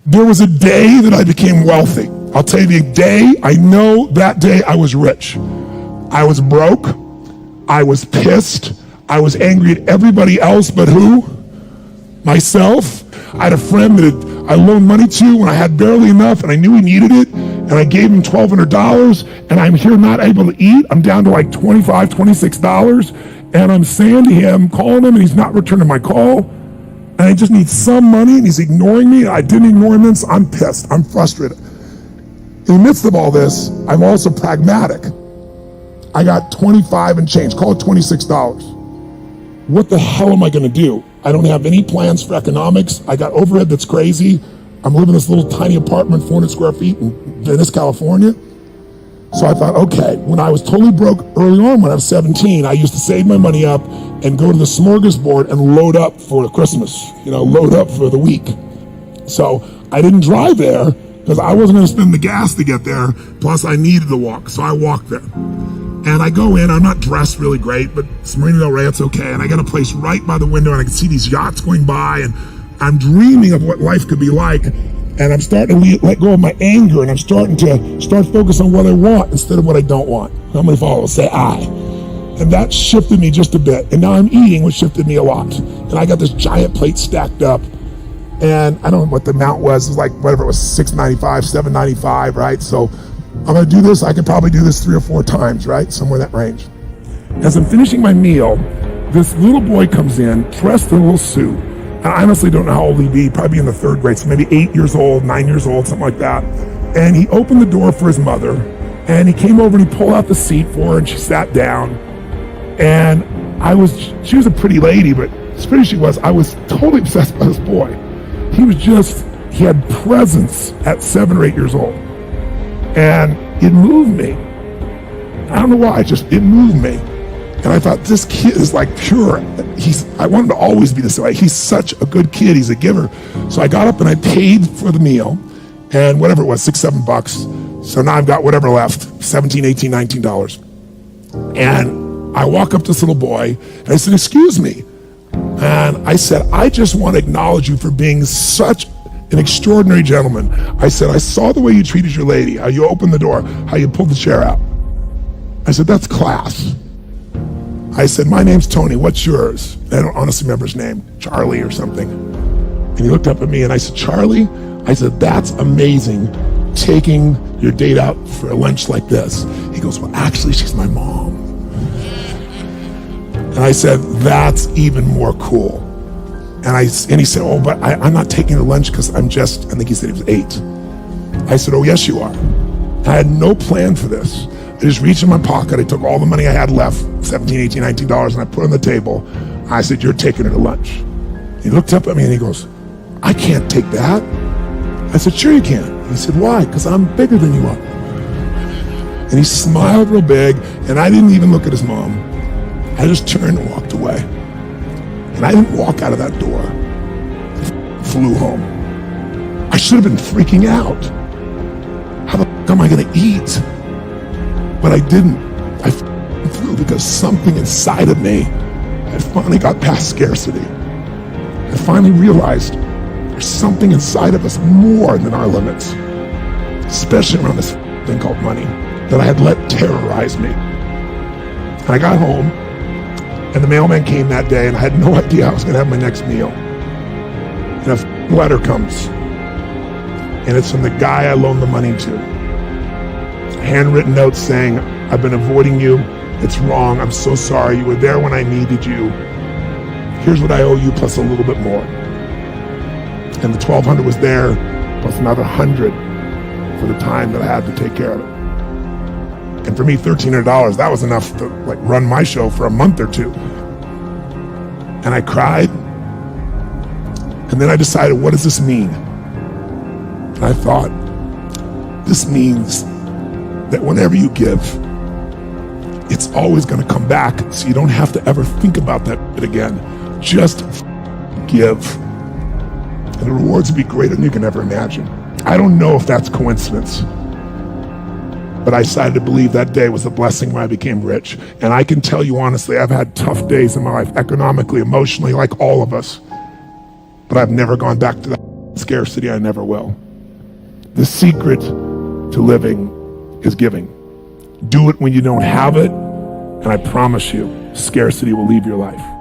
There was a day that I became wealthy. I'll tell you the day, I know that day I was rich. I was broke. I was pissed. I was angry at everybody else but who? Myself. I had a friend that I loaned money to when I had barely enough and I knew he needed it, and I gave him $1,200, and I'm here not able to eat. I'm down to like $25, $26, and I'm saying to him, calling him, and he's not returning my call, and I just need some money, and he's ignoring me. I didn't ignore him, so I'm pissed. I'm frustrated. In the midst of all this, I'm also pragmatic. I got 25 and change, call it $26. What the hell am I gonna do? I don't have any plans for economics. I got overhead that's crazy. I'm living in this little tiny apartment, 400 square feet in Venice, California. So I thought, okay, when I was totally broke early on when I was 17, I used to save my money up and go to the smorgasbord and load up for Christmas, load up for the week. So I didn't drive there because I wasn't gonna spend the gas to get there, plus I needed to walk, so I walked there. And I go in, I'm not dressed really great, but it's Marina Del Rey, it's okay. And I got a place right by the window and I can see these yachts going by, and I'm dreaming of what life could be like. And I'm starting to let go of my anger, and I'm starting to focus on what I want instead of what I don't want. How many followers say I? And that shifted me just a bit. And now I'm eating, which shifted me a lot. And I got this giant plate stacked up. And I don't know what the amount was. It was like, whatever, it was $6.95, $7.95, right? So I'm gonna do this, I could probably do this 3 or 4 times, right? Somewhere in that range. As I'm finishing my meal, this little boy comes in, dressed in a little suit. I honestly don't know how old he'd be, probably in the 3rd grade, so maybe 8 years old, 9 years old, something like that. And he opened the door for his mother, and he came over and he pulled out the seat for her, and she sat down. And she was a pretty lady, but as pretty as she was, I was totally obsessed by this boy. He had presence at 7 or 8 years old. And it moved me. I don't know why, it moved me. And I thought, this kid is like pure. I want him to always be this way. He's such a good kid, he's a giver. So I got up and I paid for the meal, and whatever it was, $6, $7. So now I've got whatever left, $17, $18, $19. And I walk up to this little boy and I said, excuse me. And I said, I just want to acknowledge you for being such an extraordinary gentleman. I said, I saw the way you treated your lady, how you opened the door, how you pulled the chair out. I said, that's class. I said, my name's Tony, what's yours? I don't honestly remember his name, Charlie or something. And he looked up at me and I said, Charlie? I said, that's amazing, taking your date out for a lunch like this. He goes, well, actually, she's my mom. And I said, that's even more cool. And he said, oh, but I'm not taking her lunch because I think he said he was 8. I said, oh, yes, you are. I had no plan for this. I just reached in my pocket, I took all the money I had left, $17, $18, $19, and I put it on the table. I said, you're taking her to lunch. He looked up at me and he goes, I can't take that. I said, sure you can. He said, why? Because I'm bigger than you are. And he smiled real big, and I didn't even look at his mom. I just turned and walked away. And I didn't walk out of that door. I flew home. I should have been freaking out. How the fuck am I gonna eat? But I didn't. I flew because something inside of me had finally got past scarcity. I finally realized there's something inside of us more than our limits, especially around this thing called money that I had let terrorize me. And I got home, and the mailman came that day, and I had no idea I was gonna have my next meal. And a letter comes, and it's from the guy I loaned the money to. Handwritten note saying, I've been avoiding you. It's wrong. I'm so sorry. You were there when I needed you. Here's what I owe you plus a little bit more. And the $1,200 was there plus another $100 for the time that I had to take care of it. And for me, $1,300, that was enough to run my show for a month or 2. And I cried. And then I decided, what does this mean? And I thought, this means that whenever you give, it's always going to come back, so you don't have to ever think about that again. Just give, and the rewards will be greater than you can ever imagine. I don't know if that's coincidence, but I decided to believe that day was a blessing when I became rich. And I can tell you honestly, I've had tough days in my life, economically, emotionally, like all of us, but I've never gone back to that. Scarcity, I never will. The secret to living is giving. Do it when you don't have it, and I promise you, scarcity will leave your life.